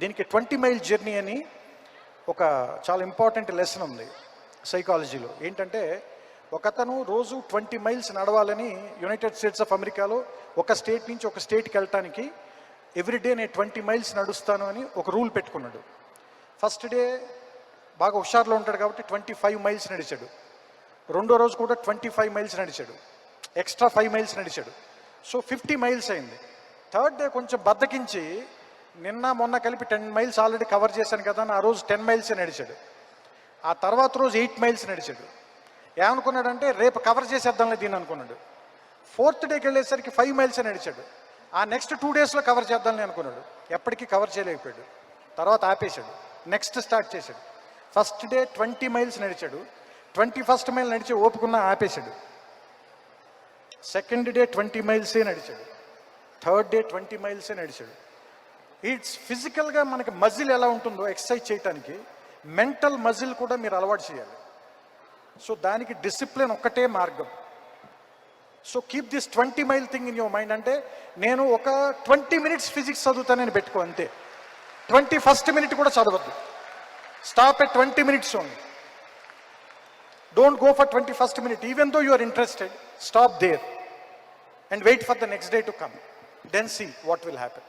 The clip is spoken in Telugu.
దీనికి 20 మైల్ జర్నీ అని ఒక చాలా ఇంపార్టెంట్ లెసన్ ఉంది సైకాలజీలో. ఏంటంటే ఒకతను రోజు 20 మైల్స్ నడవాలని యునైటెడ్ స్టేట్స్ ఆఫ్ అమెరికాలో ఒక స్టేట్ నుంచి ఒక స్టేట్కి వెళ్ళటానికి ఎవ్రీడే నేను 20 మైల్స్ నడుస్తాను అని ఒక రూల్ పెట్టుకున్నాడు. ఫస్ట్ డే బాగా హుషారులో ఉంటాడు కాబట్టి 25 మైల్స్ నడిచాడు. రెండో రోజు కూడా 25 మైల్స్ నడిచాడు, ఎక్స్ట్రా 5 మైల్స్ నడిచాడు. సో 50 మైల్స్ అయింది. థర్డ్ డే కొంచెం బద్దకించి నిన్న మొన్న కలిపి 10 మైల్స్ ఆల్రెడీ కవర్ చేశాను కదా అని ఆ రోజు 10 మైల్సే నడిచాడు. ఆ తర్వాత రోజు 8 మైల్స్ నడిచాడు. ఏమనుకున్నాడంటే రేపు కవర్ చేసేద్దాంలే దీన్ని అనుకున్నాడు. ఫోర్త్ డేకి వెళ్ళేసరికి 5 మైల్సే నడిచాడు. ఆ నెక్స్ట్ 2 డేస్లో కవర్ చేద్దామని అనుకున్నాడు. ఎప్పటికీ కవర్ చేయలేకపోయాడు. తర్వాత ఆపేశాడు, నెక్స్ట్ స్టార్ట్ చేశాడు. ఫస్ట్ డే 20 మైల్స్ నడిచాడు. 21st మైల్ నడిచి ఓపుకున్నా ఆపేశాడు. సెకండ్ డే 20 మైల్సే నడిచాడు. థర్డ్ డే 20 మైల్సే నడిచాడు. ఇట్స్ ఫిజికల్గా మనకి మజిల్ ఎలా ఉంటుందో ఎక్సర్సైజ్ చేయడానికి మెంటల్ మజిల్ కూడా మీరు అలవాటు చేయాలి. సో దానికి డిసిప్లిన్ ఒక్కటే మార్గం. So keep this 20 mile thing in your mind. అంటే నేను ఒక 20 మినిట్స్ ఫిజిక్స్ చదువుతానని పెట్టుకో అంతే. 21st మినిట్ కూడా చదవద్దు. Stop at 20 minutes only. Don't go for 21st minute. Even though you are interested, stop there and wait for the next day to come. Then see what will happen.